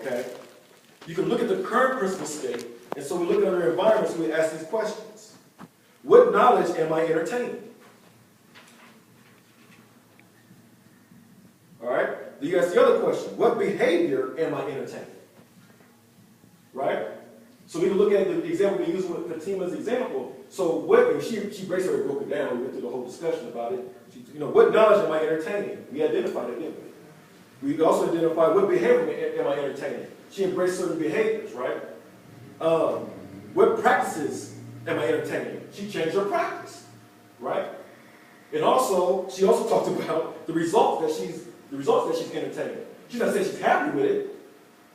okay? You can look at the current principal state, and so we look at our environment, so we ask these questions. What knowledge am I entertaining? All right? Then you ask the other question. What behavior am I entertaining? Right? So we can look at the example we used with Fatima's example. So what, she basically broke it down. We went through the whole discussion about it. What knowledge am I entertaining? We identified it, didn't we? We also identified what behavior am I entertaining? She embraced certain behaviors, right? What practices am I entertaining? She changed her practice, right? And also, she also talked about the results that she's entertaining. She's not saying she's happy with it,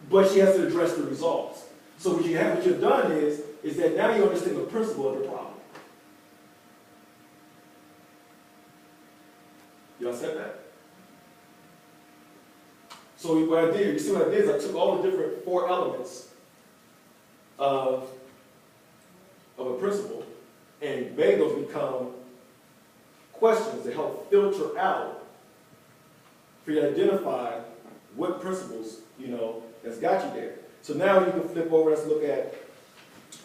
but she has to address the results. So what you've done is that now you understand the principle of the problem. Y'all said that? So what I did, you see what I did is I took all the different 4 elements of a principle and made those become questions to help filter out for you to identify what principles, has got you there. So now you can flip over, let's look at,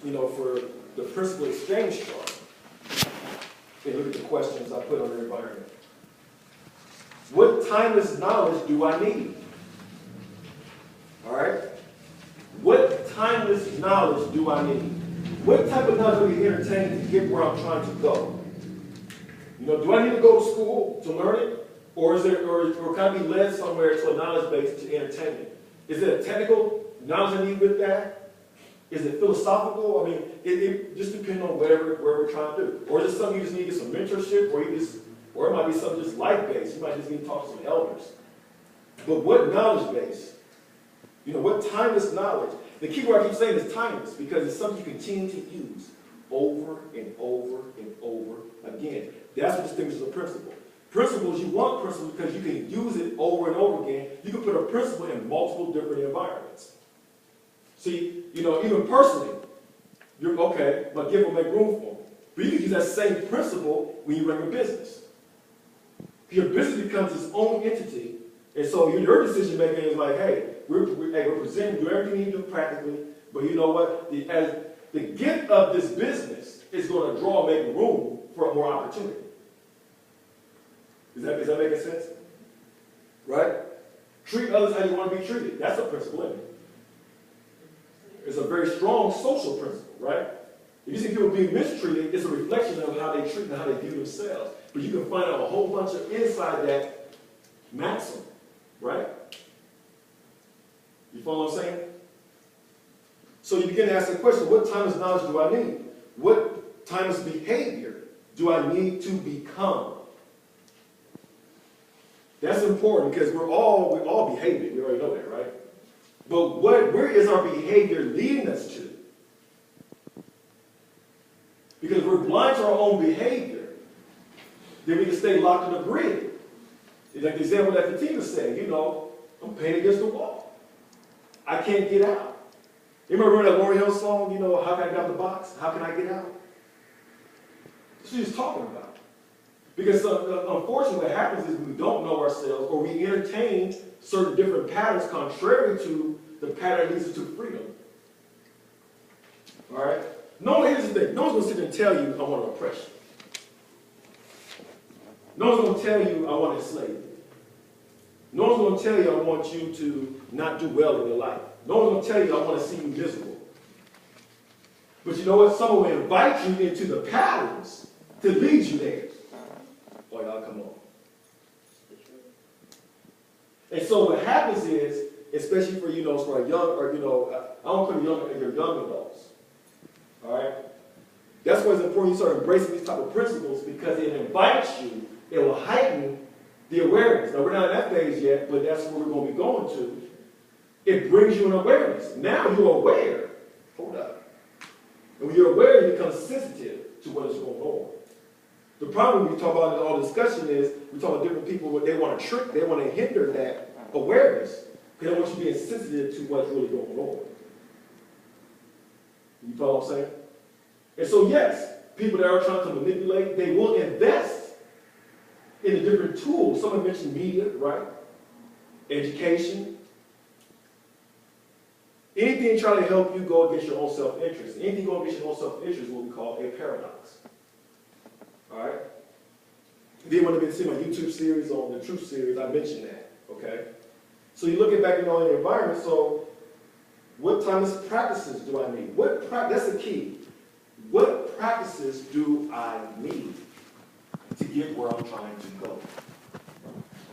for the principal exchange chart, and look at the questions I put on the environment. What timeless knowledge do I need? All right? What timeless knowledge do I need? What type of knowledge do we entertain to get where I'm trying to go? Do I need to go to school to learn it? Or can I be led somewhere to a knowledge base to entertain it? Is it a technical knowledge I need with that? Is it philosophical? I mean, it just depends on where we're trying to do. Or is it something you just need to get some mentorship, or it might be something just life-based. You might just need to talk to some elders. But what knowledge base? What timeless knowledge? The key word I keep saying is timeless because it's something you continue to use over and over and over again. That's what distinguishes a principle. Principles, you want principles because you can use it over and over again. You can put a principle in multiple different environments. See, even personally, you're okay, my gift will make room for me. But you can use that same principle when you run your business. Your business becomes its own entity, and so your decision making is like, hey, we're presenting, do everything you need to do practically, but you know what? The gift of this business is going to draw and make room for more opportunity. Is that making sense? Right? Treat others how you want to be treated. That's a principle, isn't it? It's a very strong social principle, right? If you see people being mistreated, it's a reflection of how they treat and how they view themselves. But you can find out a whole bunch of inside that maxim, right? You follow what I'm saying? So you begin to ask the question, what timeless knowledge do I need? What timeless behavior do I need to become? That's important because we're all behaving. We already know that, right? But where is our behavior leading us to? Because if we're blind to our own behavior, then we can stay locked in the grid. It's like the example that Fatima said, I'm pinned against the wall. I can't get out. You remember that Lauryn Hill song, how can I get out of the box? How can I get out? That's what she's talking about. Because unfortunately what happens is we don't know ourselves or we entertain certain different patterns contrary to the pattern that leads us to freedom. All right? Here's the thing. No one's going to sit there and tell you, I want to oppress you. No one's going to tell you, I want to enslave you. No one's going to tell you, I want you to not do well in your life. No one's going to tell you, I want to see you miserable. But you know what? Someone will invite you into the patterns to lead you there. Oh, y'all come on. And so what happens is, especially for, for a young, or, I don't put your young adults. All right? That's why it's important you start embracing these type of principles because it invites you, it will heighten the awareness. Now, we're not in that phase yet, but that's where we're going to be going to. It brings you an awareness. Now you're aware. Hold up. And when you're aware, you become sensitive to what is going on. The problem we talk about in all discussion is we talk about different people, what they want to trick, they want to hinder that awareness because they want you being sensitive to what's really going on. You follow what I'm saying? And so yes, people that are trying to manipulate, they will invest in the different tools. Someone mentioned media, right? Education. Anything trying to help you go against your own self-interest, anything going against your own self-interest is what we call a paradox. All right? Then when I've been seeing my YouTube series on the Truth series, I mentioned that. Okay? So you look at back in your environment, so what timeless practices do I need? That's the key. What practices do I need to get where I'm trying to go?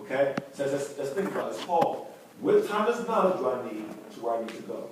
Okay? So let's think about this. Paul, what timeless knowledge do I need to where I need to go?